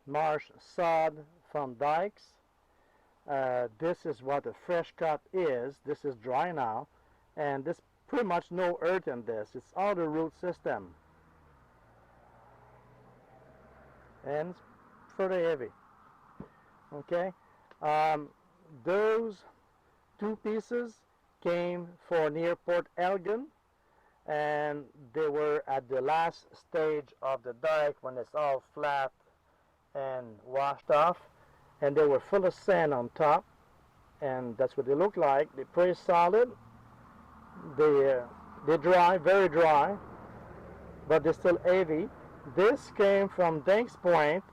marsh sod from dikes. This is what a fresh cut is. This is dry now, and this pretty much no earth in this. It's all the root system, and it's pretty heavy. Okay, um, those two pieces came for near Port Elgin, and they were at the last stage of the dike when it's all flat and washed off, and they were full of sand on top, and that's what they look like. They're pretty solid. They're dry, very dry, but they're still heavy. This came from Dinks Point.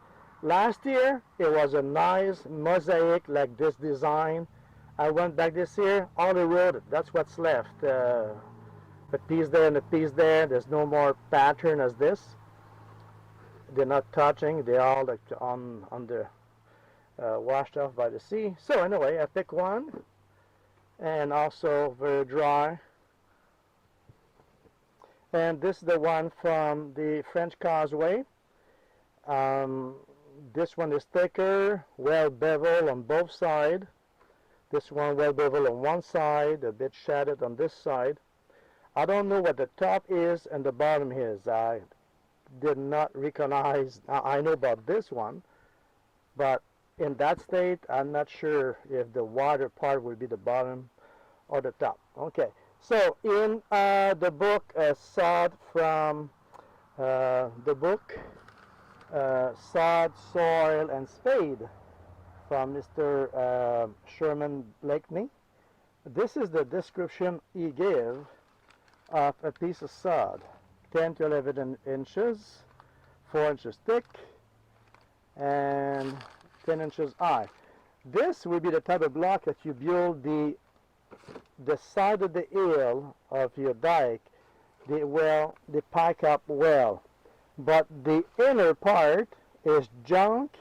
Last year it was a nice mosaic like this design. I went back this year, all eroded. That's what's left. A piece there and a piece there. There's no more pattern as this. They're not touching. They're all like on the washed off by the sea. So anyway, I picked one, and also very dry. And this is the one from the French Causeway. This one is thicker, well beveled on both sides. This one well beveled on one side, a bit shattered on this side. I don't know what the top is and the bottom is. I did not recognize. I know about this one, but in that state, I'm not sure if the water part will be the bottom or the top. Okay, so in the book, Sod from the book, Sod, Soil, and Spade from Mr. Sherman Blakeney, this is the description he gave of a piece of sod, 10 to 11 inches, 4 inches thick, and 10 inches high. This will be the type of block that you build the side of the hill of your dike. They pack up well, but the inner part is junk,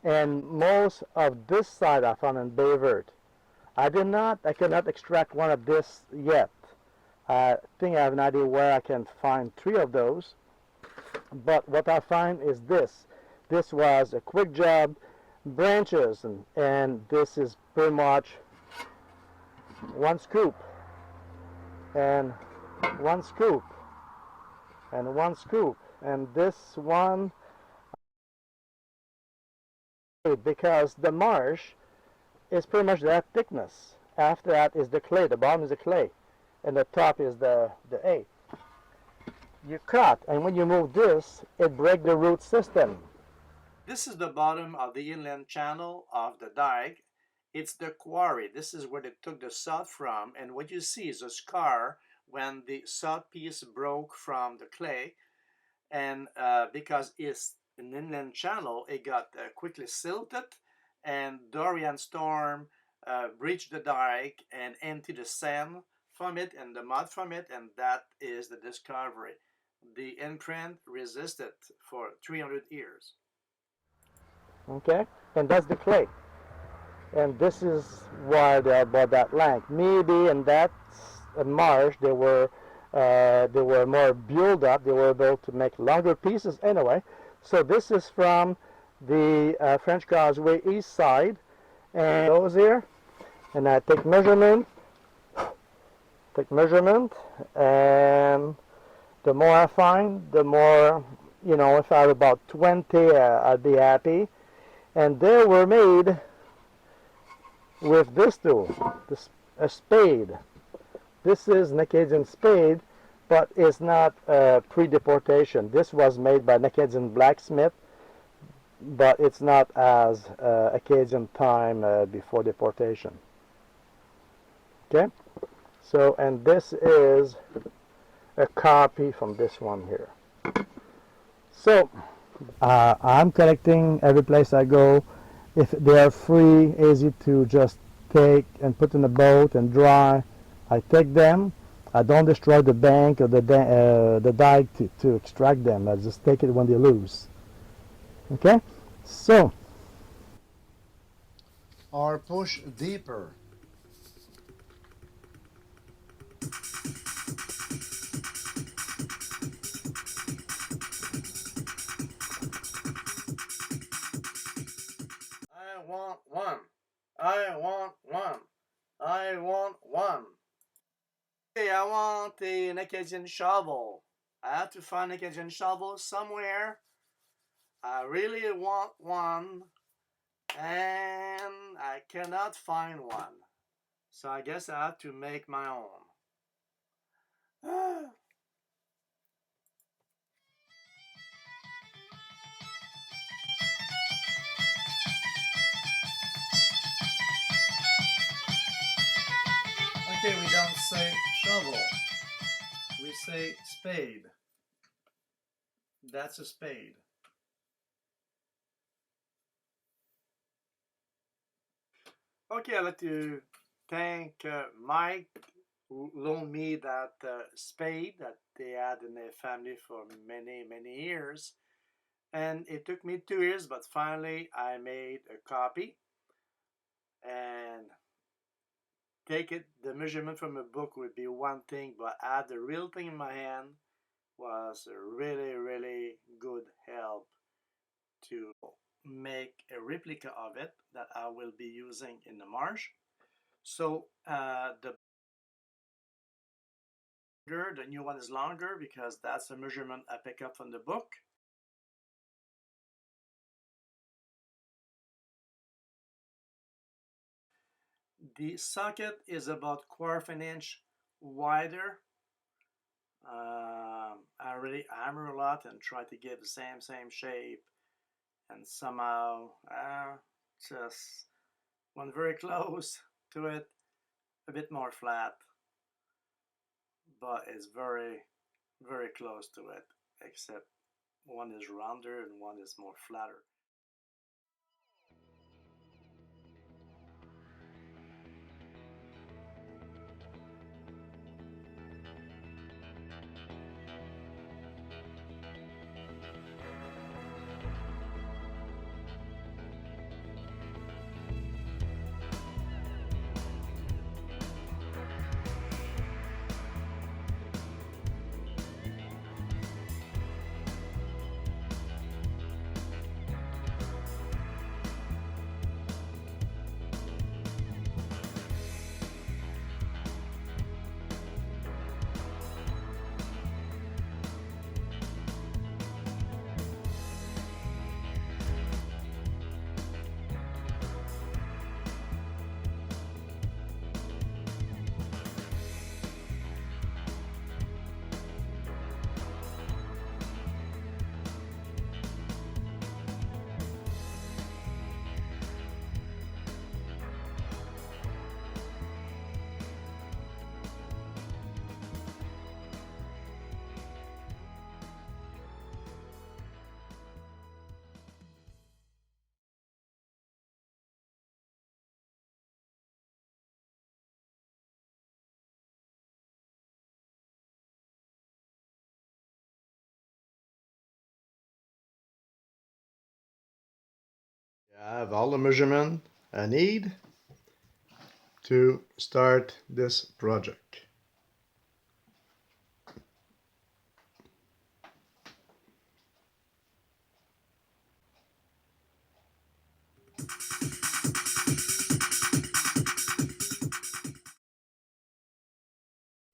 and most of this side I found in Bayvert. I cannot extract one of this yet. I think I have an idea where I can find 3 of those, but what I find is this. This was a quick job, branches, and this is pretty much one scoop, and one scoop, and one scoop, and this one, because the marsh is pretty much that thickness. After that is the clay. The bottom is the clay, and the top is the hay. You cut, and when you move this, it breaks the root system. This is the bottom of the inland channel of the dike. It's the quarry. This is where they took the sod from, and what you see is a scar when the sod piece broke from the clay, and because it's an inland channel, it got quickly silted, and Dorian storm breached the dike and emptied the sand from it and the mud from it, and that is the discovery. The imprint resisted for 300 years. Okay, and that's the clay, and this is why they are about that length. Maybe in that marsh they were more built up. They were able to make longer pieces anyway. So this is from the French Causeway east side, and those here, and I take measurement, and the more I find, the more, if I have about 20, I'll be happy. And they were made with this tool, a spade. This is an Acadian spade, but it's not pre-deportation. This was made by an Acadian blacksmith, but it's not as Acadian time before deportation. Okay, so, and this is a copy from this one here. So I'm collecting every place I go. If they are free, easy to just take and put in a boat and dry, I take them. I don't destroy the bank or the dike to extract them. I just take it when they're loose. Okay, so or push deeper. want an Acadian shovel. I have to find an Acadian shovel somewhere. I really want one, and I cannot find one. So I guess I have to make my own. Okay, we don't say shovel. We say spade. That's a spade. Okay, I'd like to thank Mike who loaned me that spade that they had in their family for many, many years. And it took me 2 years, but finally I made a copy. And take it, the measurement from a book would be one thing, but add the real thing in my hand was a really, really good help to make a replica of it that I will be using in the marsh. So the new one is longer because that's the measurement I pick up from the book. The socket is about 1/4 inch wider. I really hammer a lot and try to give the same shape, and somehow just when very close to it, a bit more flat, but it's very, very close to it, except one is rounder and one is more flatter. I have all the measurement I need to start this project.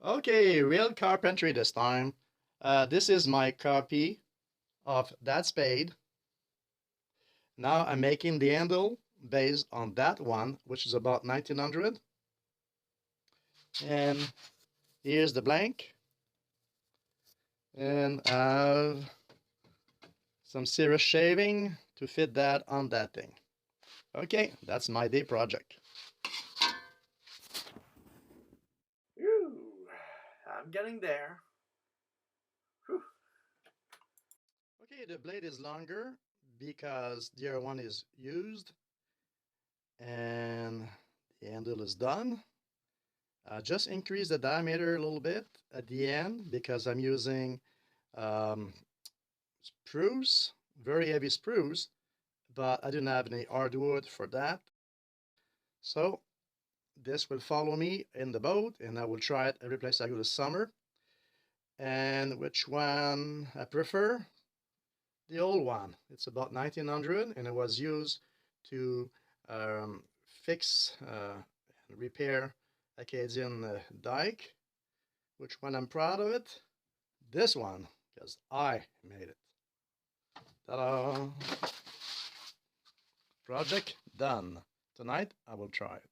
Okay, real carpentry this time. This is my copy of that spade. Now I'm making the handle based on that one, which is about 1900. And here's the blank. And I have some serious shaving to fit that on that thing. Okay, that's my day project. Whew, I'm getting there. Whew. Okay, the blade is longer because the other one is used. And the handle is done. Just increase the diameter a little bit at the end because I'm using spruce, very heavy spruce, but I didn't have any hardwood for that. So this will follow me in the boat, and I will try it every place I go this summer. And which one I prefer? The old one. It's about 1900, and it was used to fix and repair Acadian dike. Which one I'm proud of it? This one, because I made it. Ta-da! Project done. Tonight I will try it.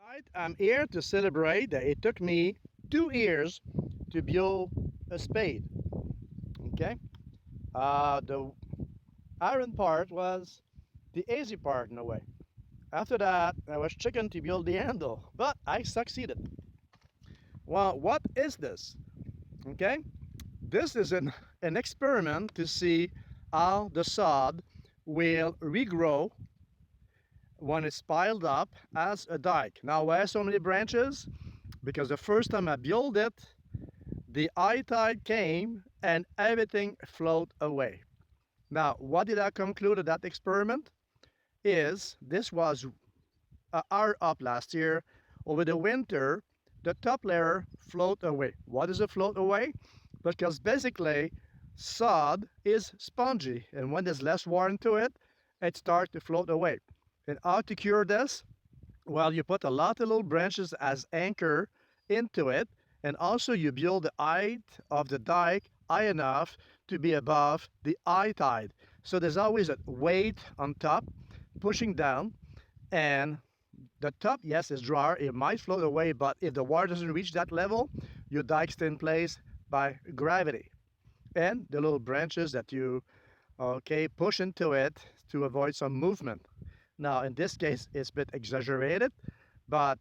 Tonight I'm here to celebrate that it took me 2 years to build a spade. Okay? The iron part was the easy part in a way. After that, I was chicken to build the handle, but I succeeded. Well, what is this? Okay? This is an experiment to see how the sod will regrow when it's piled up as a dike. Now, why so many branches? Because the first time I built it, the high tide came and everything floated away. Now, what did I conclude of that experiment? Is this was hour up last year. Over the winter, the top layer float away. What does it float away? Because basically, sod is spongy, and when there's less water into it, it starts to float away. And how to cure this? Well, you put a lot of little branches as anchor into it, and also you build the height of the dike high enough to be above the high tide. So there's always a weight on top pushing down, and the top, yes, is drier. It might float away, but if the water doesn't reach that level, your dike stays in place by gravity. And the little branches that you, okay, push into it to avoid some movement. Now, in this case, it's a bit exaggerated, but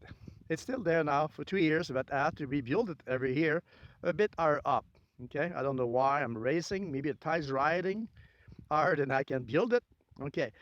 it's still there now for 2 years, but I have to rebuild it every year, a bit higher up. Okay, I don't know why I'm racing. Maybe the tide's riding hard and I can build it. Okay.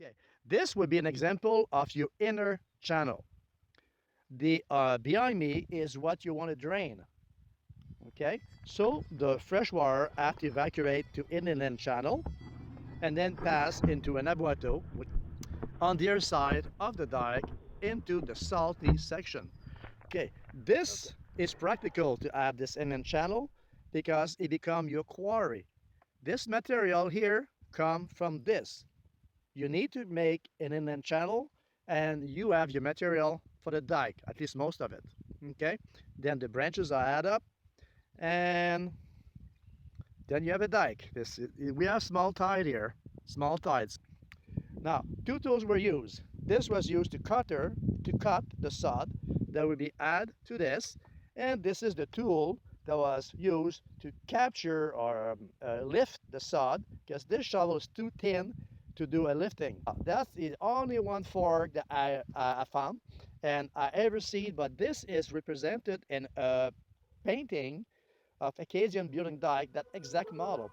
Okay, this would be an example of your inner channel. The behind me is what you want to drain. Okay, so the fresh water have to evacuate to inland channel and then pass into an abueto on the other side of the dike into the salty section. Okay, this is practical to have this inland channel because it becomes your quarry. This material here come from this. You need to make an inland channel and you have your material for the dike, at least most of it. Okay, then the branches are add up and then you have a dike. We have small tide here, small tides. Now, 2 tools were used. This was used to cut the sod that would be added to this, and this is the tool that was used to capture or lift the sod, because this shovel is too thin to do a lifting. That's the only one fork that I found and I ever seen, but this is represented in a painting of Acadian building dike, that exact model.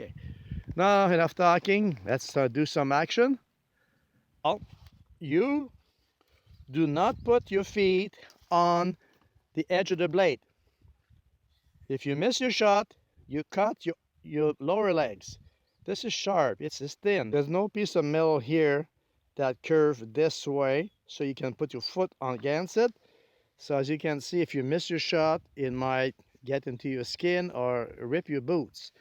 Okay, now enough talking. Let's do some action. Oh, you do not put your feet on the edge of the blade. If you miss your shot, you cut your lower legs. This is sharp, it's thin. There's no piece of metal here that curves this way, so you can put your foot against it. So as you can see, if you miss your shot, it might get into your skin or rip your boots.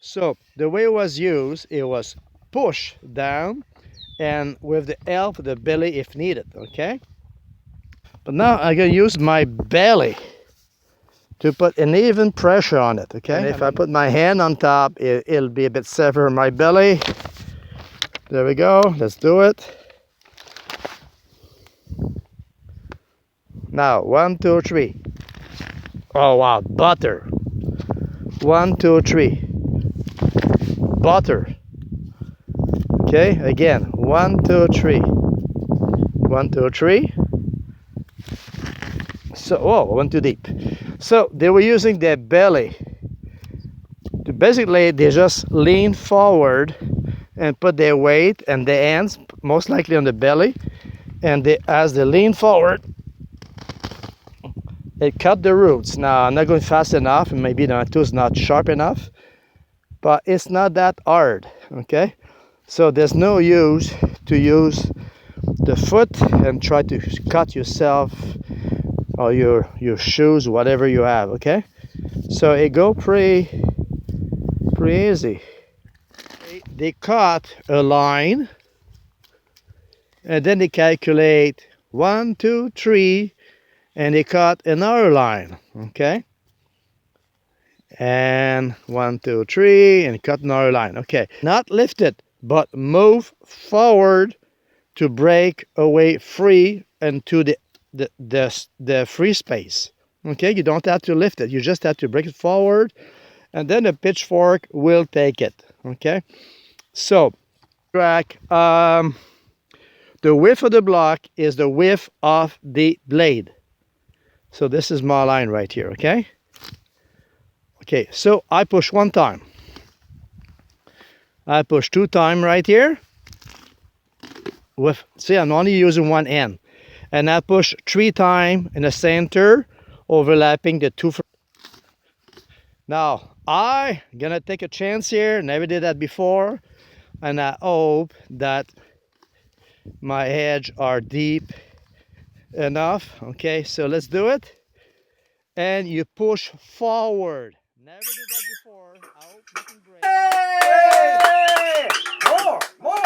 So the way it was used, it was push down and with the help of the belly if needed, okay? But now I'm gonna use my belly to put an even pressure on it, okay? And if I put my hand on top, it'll be a bit safer on my belly. There we go, let's do it. Now, 1, 2, 3. Oh wow, butter. 1, 2, 3. Butter. Okay, again, 1, 2, 3. 1, 2, 3. So, oh, I went too deep. So they were using their belly. Basically, they just lean forward and put their weight and their hands most likely on the belly. And as they lean forward, it cut the roots. Now, I'm not going fast enough, and maybe the tool's not sharp enough, but it's not that hard, okay? So there's no use to use the foot and try to cut yourself or your shoes, whatever you have, okay? So it go pretty easy. They cut a line and then they calculate 1, 2, 3 and they cut another line, okay? And 1, 2, 3 and cut another line, okay? Not lift it, but move forward to break away free into the free space, okay? You don't have to lift it, you just have to break it forward and then the pitchfork will take it, okay? So track, the width of the block is the width of the blade. So this is my line right here, okay? Okay, so I push 1 time. I push 2 times right here. See, I'm only using one end. And I push 3 times in the center, overlapping the 2. Now, I'm gonna take a chance here, never did that before. And I hope that my edges are deep enough. Okay, so let's do it. And you push forward. Never did that before. I hope you can break Hey! More!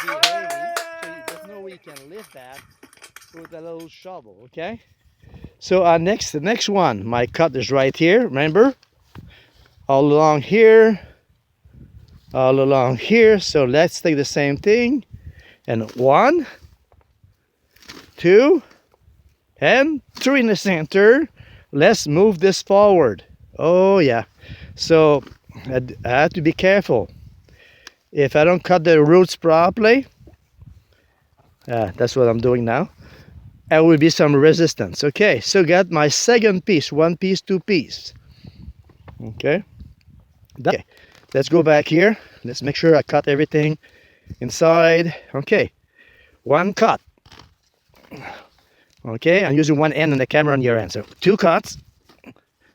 it. There's no way you can lift that with a little shovel, okay? So the next one, my cut is right here, remember? All along here, all along here. So let's take the same thing. And 1, 2, and 3 in the center. Let's move this forward. Oh yeah. So I have to be careful. If I don't cut the roots properly, that's what I'm doing now, there will be some resistance. Okay, so got my second piece, 1 piece, 2 piece. Okay. Okay, let's go back here. Let's make sure I cut everything inside. Okay, 1 cut. Okay, I'm using one end and the camera on your end. So 2 cuts.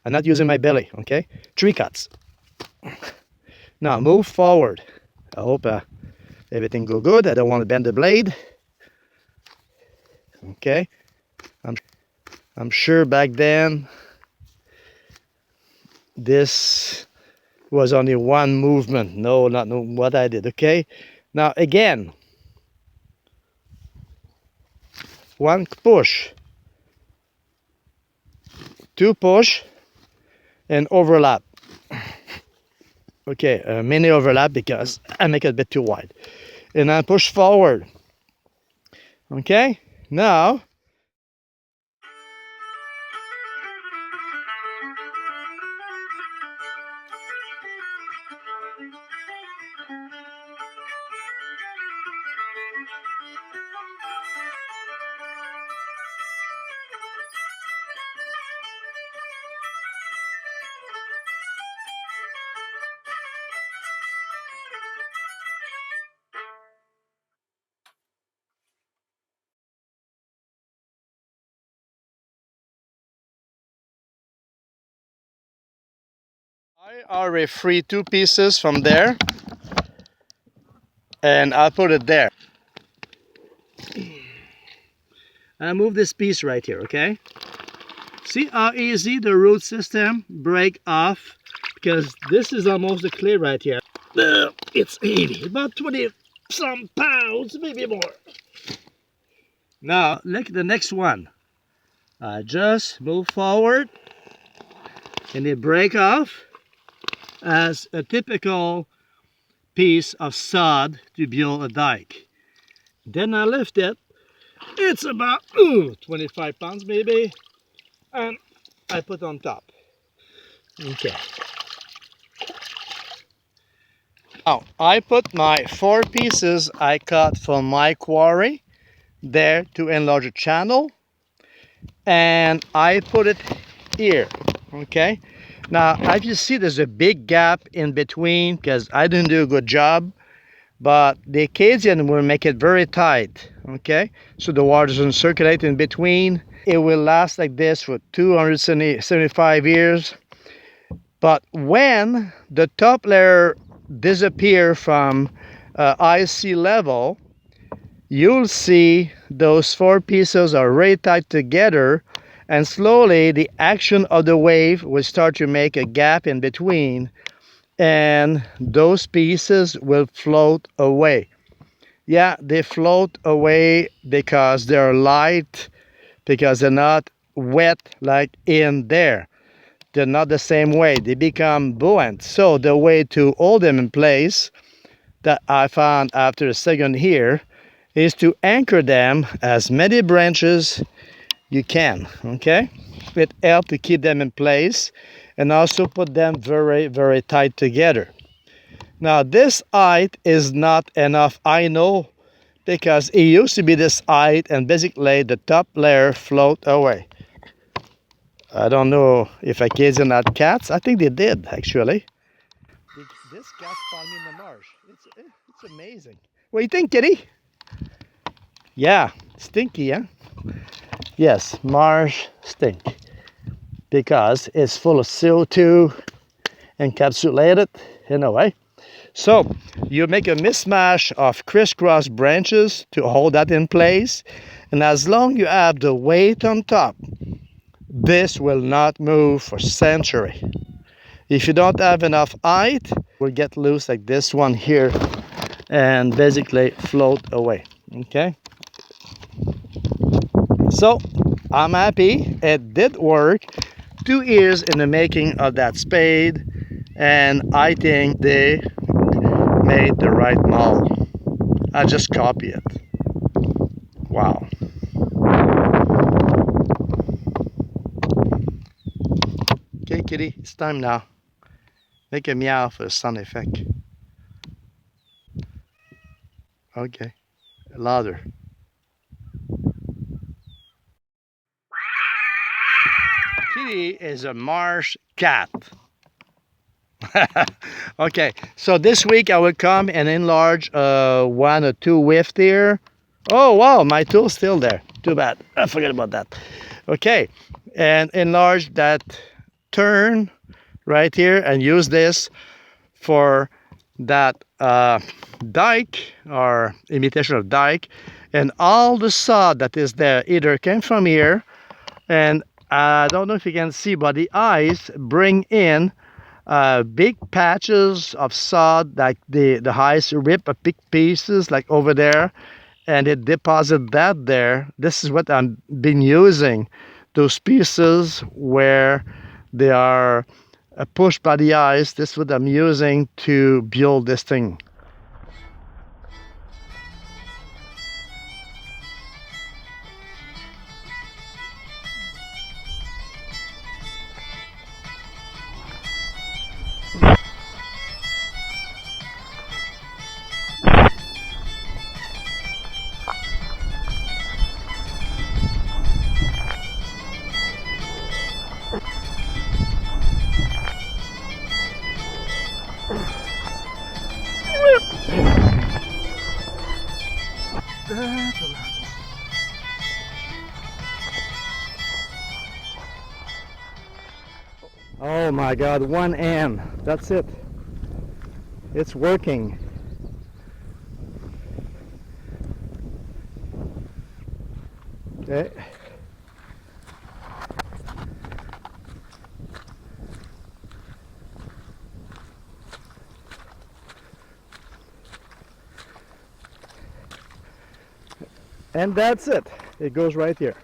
I'm not using my belly. Okay, 3 cuts. Now move forward. I hope everything go good. I don't want to bend the blade. Okay, I'm sure back then this was only one movement. No, not what I did. Okay, now again, 1 push, 2 push, and overlap. Okay, a mini overlap because I make it a bit too wide. And I push forward. Okay, now I already free 2 pieces from there, and I'll put it there. I move this piece right here, okay? See how easy the root system break off? Because this is almost the clay right here. It's heavy, about 20 some pounds, maybe more. Now, look at the next one. I just move forward and it break off as a typical piece of sod to build a dike. Then I lift it. It's about 25 pounds maybe, and I put on top. Okay. Now I put my 4 pieces I cut from my quarry there to enlarge the channel, and I put it here. Okay. Now as you see, there's a big gap in between because I didn't do a good job. But the Acadian will make it very tight, okay? So the water doesn't circulate in between. It will last like this for 275 years. But when the top layer disappears from eye sea level, you'll see those 4 pieces are very tight together, and slowly the action of the wave will start to make a gap in between, and those pieces will float away. Yeah, they float away because they're light, because they're not wet like in there. They're not the same way. They become buoyant. So the way to hold them in place that I found after a second here is to anchor them as many branches you can, okay? It helps to keep them in place and also put them very, very tight together. Now this height is not enough, I know, because it used to be this height and basically the top layer float away. I don't know if Acadian had cats. I think they did actually. This cat found me in the marsh. It's amazing. What do you think, kitty? Yeah, stinky, huh? Yes, marsh stink because it's full of CO2 encapsulated in a way. So you make a mismatch of crisscross branches to hold that in place, and as long as you have the weight on top, this will not move for century. If you don't have enough height, it will get loose like this one here and basically float away. Okay, so I'm happy it did work. 2 years in the making of that spade, and I think they made the right mold. I just copy it. Wow. Okay, kitty, it's time now. Make a meow for a sound effect. Okay, louder. Kitty is a marsh cat. Okay, so this week I will come and enlarge 1 or 2 widths here. Oh wow, my tool's still there. Too bad. I forgot about that. Okay, and enlarge that turn right here and use this for that dike or imitation of dike, and all the sod that is there either came from here, and I don't know if you can see, but the eyes bring in big patches of sod, like the eyes rip a big pieces like over there, and it deposit that there. This is what I've been using, those pieces where they are pushed by the ice. This is what I'm using to build this thing. Oh my God, 1 end. That's it. It's working. Okay. And that's it. It goes right here.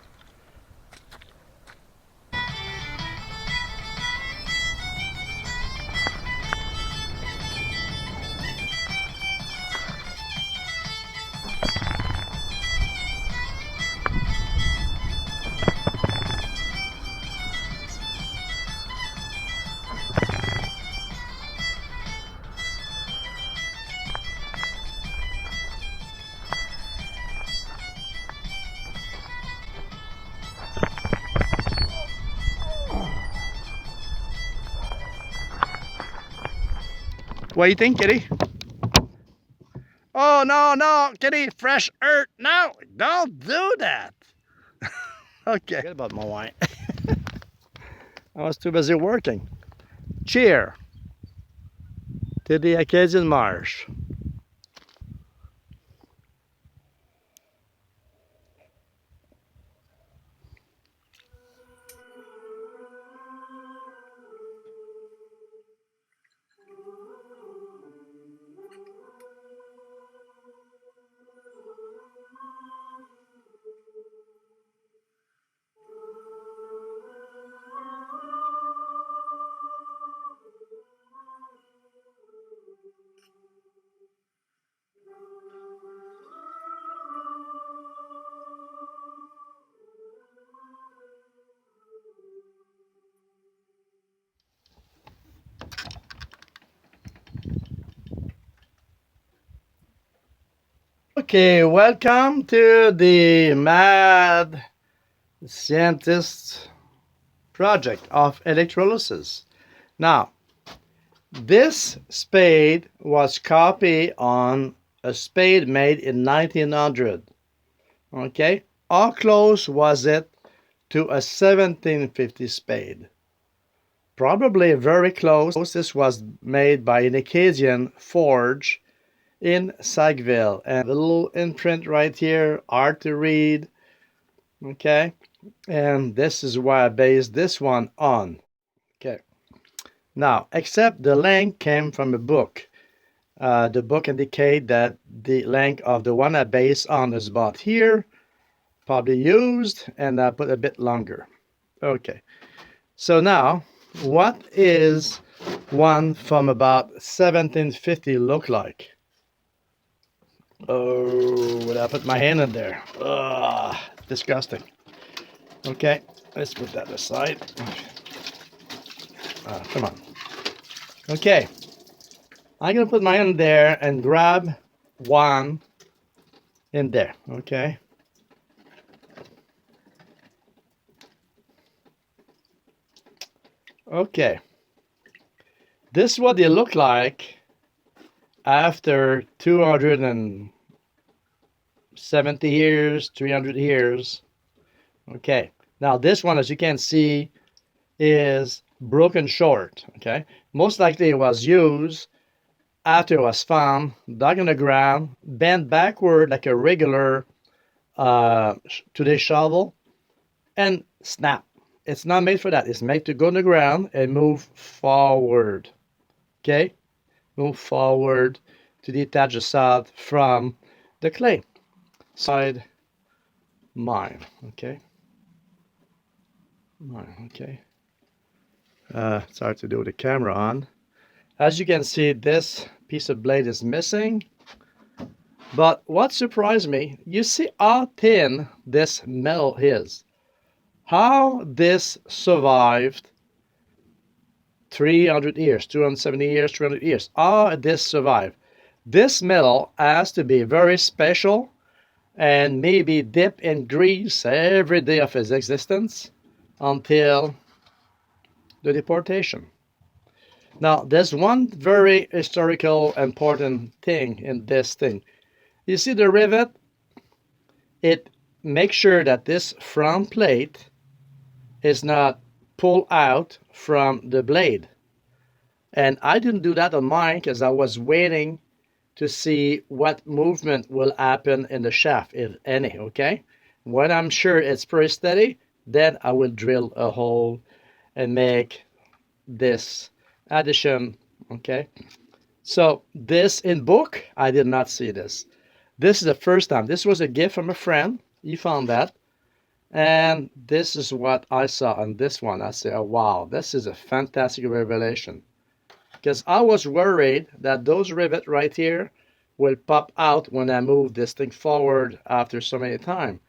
What do you think, Kitty? Oh, no, no, Kitty, fresh earth. No, don't do that. Okay. Forget about my wine. I was too busy working. Cheer to the Acadian marsh. Okay, welcome to the Mad Scientist project of electrolysis. Now, this spade was copied on a spade made in 1900. Okay, how close was it to a 1750 spade? Probably very close. This was made by an Acadian forge in Sackville, and a little imprint right here, hard to read. Okay, and this is why I based this one on. Okay, now except the length came from a book. The book indicate that the length of the one I based on is about here, probably used, and I put a bit longer. Okay, so now what is one from about 1750 look like? Oh, would I put my hand in there? Ugh, disgusting. Okay, let's put that aside. Come on. Okay, I'm gonna put my hand there and grab one in there. Okay. Okay. This is what they look like after 270 years, 300 years. Okay. Now this one, as you can see, is broken short. Okay. Most likely it was used after it was found, dug in the ground, bent backward like a regular today's shovel, and snap. It's not made for that. It's made to go on the ground and move forward. Okay? Move forward to detach the sod from the clay. Side mine. Okay? Mine. Okay? It's hard to do with the camera on. As you can see, this piece of blade is missing. But what surprised me, you see how thin this metal is. How this survived 300 years, 270 years, 300 years. How this survived. This metal has to be very special and maybe dip in grease every day of his existence until the deportation. Now, there's one very historical important thing in this thing. You see the rivet? It makes sure that this front plate is not pulled out from the blade. And I didn't do that on mine because I was waiting to see what movement will happen in the shaft, if any, okay? When I'm sure it's pretty steady, then I will drill a hole and make this addition, okay? So this in book, I did not see this. This is the first time. This was a gift from a friend. He found that. And this is what I saw on this one. I said, oh, wow, this is a fantastic revelation. Because I was worried that those rivets right here will pop out when I move this thing forward after so many times.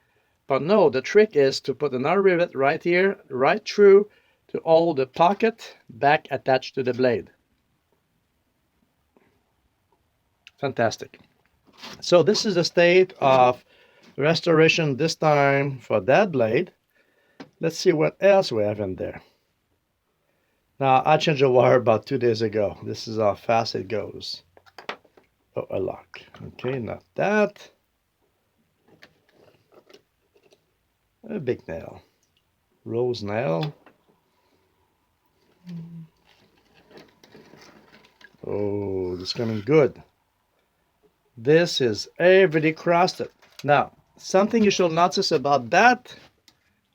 But no, the trick is to put another rivet right here, right through, to hold the pocket back attached to the blade. Fantastic. So this is the state of restoration this time for that blade. Let's see what else we have in there. Now, I changed the wire about 2 days ago. This is how fast it goes. Oh, a lock. Okay, not that. A big nail. Rose nail. Oh, this is coming good. This is everything crusted. Now, something you should notice about that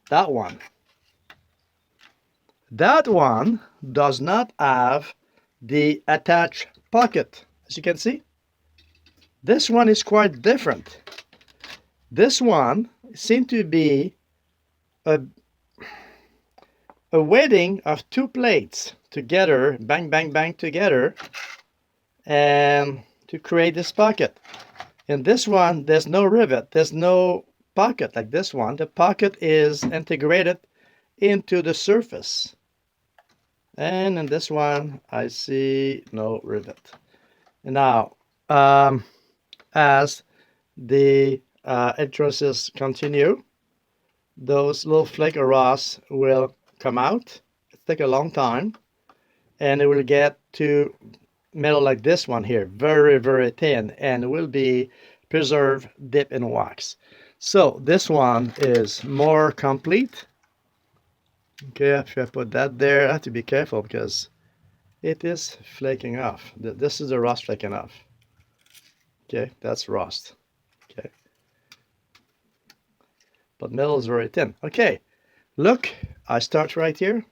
one. That one does not have the attached pocket, as you can see. This one is quite different. This one seems to be a wedding of two plates together, bang, bang, bang together, and to create this pocket. In this one, there's no rivet, there's no pocket like this one. The pocket is integrated into the surface. And in this one, I see no rivet. Now, as the entrances continue, those little flake of rust will come out. It takes a long time, and it will get to metal like this one here, very, very thin, and will be preserved dipped in wax. So this one is more complete. Okay, if I put that there, I have to be careful because it is flaking off. This is the rust flaking off. Okay, that's rust. Okay. But metal is very thin. Okay, look, I start right here.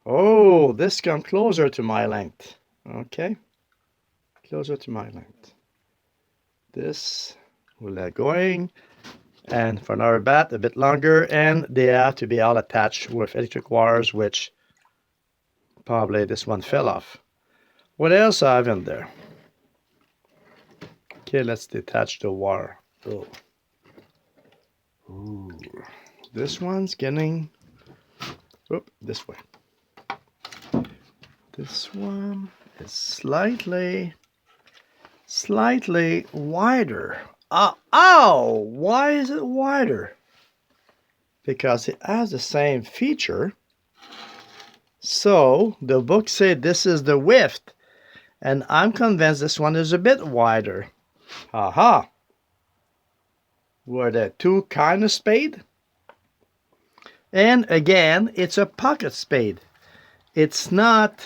Oh, this comes closer to my length. Okay, closer to my length. This will let going. And for another bat, a bit longer, and they have to be all attached with electric wires, which probably this one fell off. What else I have in there? Okay, let's detach the wire. Oh. Ooh. This one's getting, this way. This one is slightly wider. Ow! Why is it wider? Because it has the same feature. So the book said this is the width, and I'm convinced this one is a bit wider. Aha! Were there two kind of spade? And again, it's a pocket spade. It's not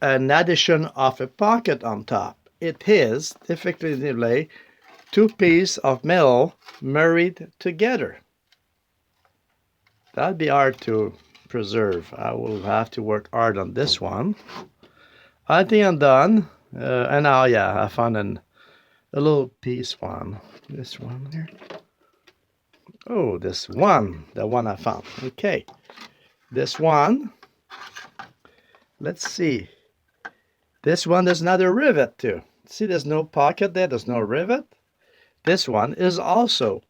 an addition of a pocket on top. It is effectively two pieces of metal married together. That'd be hard to preserve. I will have to work hard on this one. I think I'm done. And now, yeah, I found a little piece one. This one here. Oh, this one, the one I found. Okay, this one. Let's see. This one, there's another rivet too. See, there's no pocket there, there's no rivet. This one is also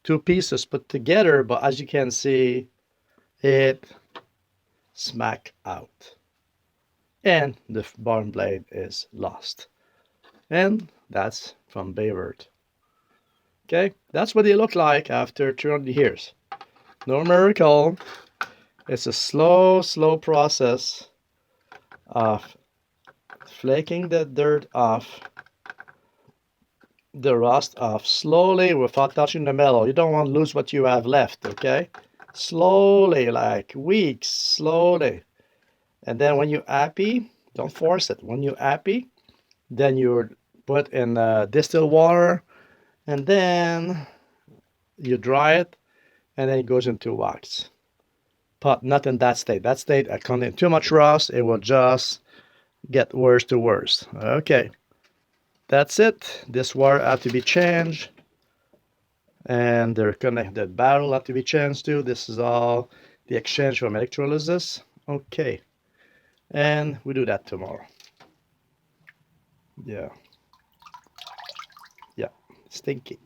two pieces put together, but as you can see, it smack out. And the bottom blade is lost. And that's from Bayard. Okay, that's what they look like after 200 years. No miracle. It's a slow process of flaking the dirt off, the rust off, slowly without touching the metal. You don't want to lose what you have left, okay? Slowly, like weeks, slowly. And then when you're happy, don't force it. When you're happy, then you put in distilled water, and then you dry it, and then it goes into wax. But not in that state. That state, contains too much rust, it will just get worse to worse. Okay. that's it. This wire had to be changed, and the barrel had to be changed too. This is all the exchange from electrolysis. Okay, and we do that tomorrow. Yeah, stinky.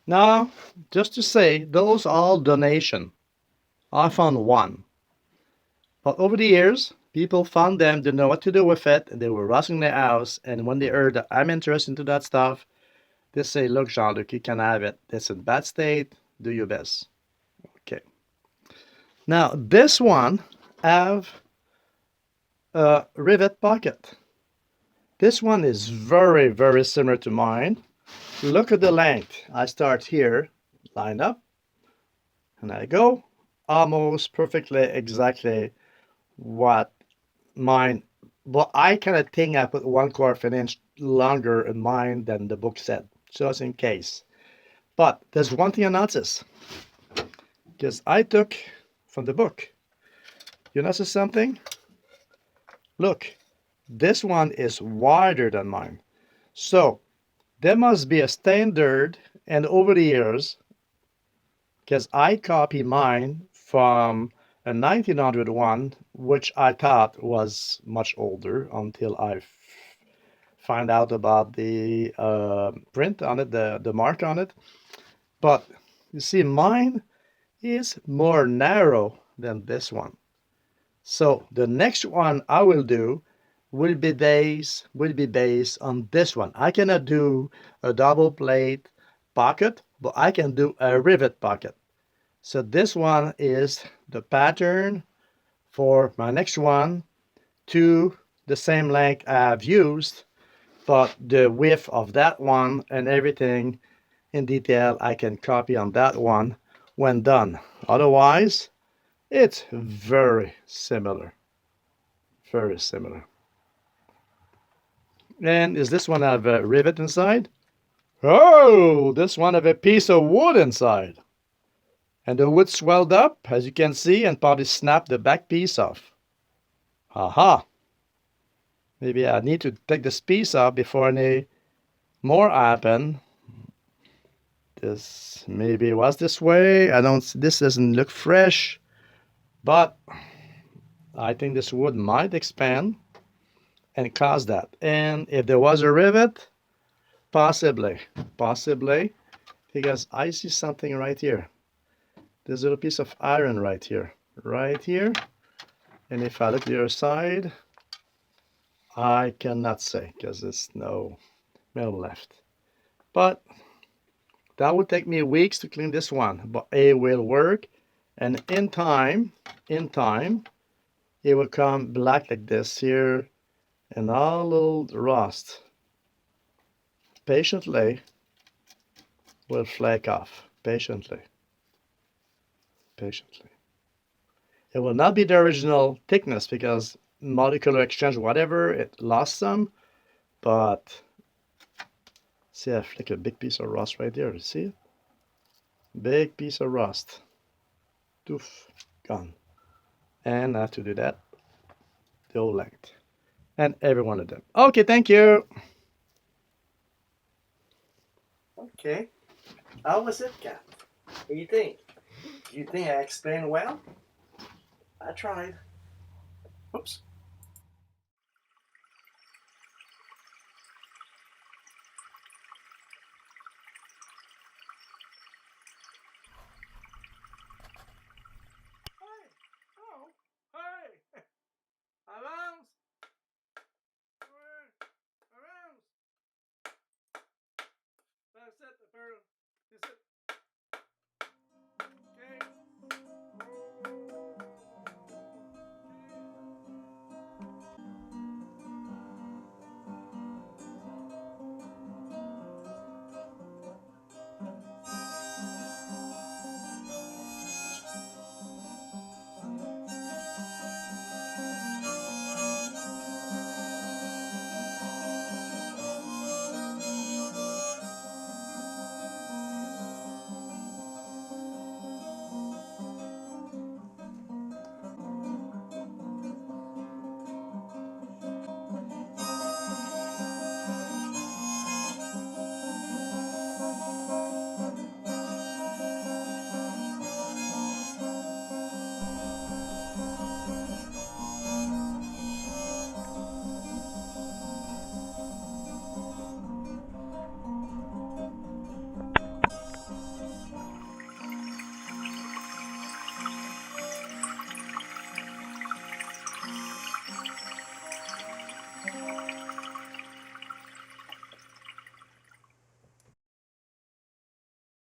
Now, just to say, those are all donation. I found one. But over the years, people found them, didn't know what to do with it, and they were rushing their house. And when they heard that I'm interested into that stuff, they say, look, Jean-Luc, you can have it. It's in bad state. Do your best. Okay. Now, this one have a rivet pocket. This one is very, very similar to mine. Look at the length. I start here, line up, and I go almost perfectly exactly what mine, but I kind of think I put 1/4 of an inch longer in mine than the book said, just in case. But there's one thing I noticed, because I took from the book. You notice something? Look, this one is wider than mine. So there must be a standard, and over the years, because I copy mine from a 1900 one, which I thought was much older until I find out about the print on it, the mark on it. But you see, mine is more narrow than this one. So the next one I will do will be based on this one. I cannot do a double plate pocket, but I can do a rivet pocket. So this one is the pattern for my next one to the same length I've used, but the width of that one and everything in detail I can copy on that one when done. Otherwise, it's very similar. Very similar. And is this one have a rivet inside? Oh, this one have a piece of wood inside. And the wood swelled up, as you can see, and probably snapped the back piece off. Aha! Maybe I need to take this piece off before any more happen. This maybe was this way. This doesn't look fresh, but I think this wood might expand and cause that. And if there was a rivet, possibly, because I see something right here. There's a little piece of iron right here. And if I look the other side, I cannot say because there's no metal left. But that would take me weeks to clean this one, but it will work. And in time, it will come black like this here and all little rust patiently will flake off. Patiently. It will not be the original thickness because molecular exchange, whatever, it lost some, but see, I flick a big piece of rust right there. See it? Big piece of rust. Doof, gone. And I have to do that the whole length. And every one of them. Okay, thank you. Okay. How was it, Kat? What do you think? Do you think I explained well? I tried. Oops.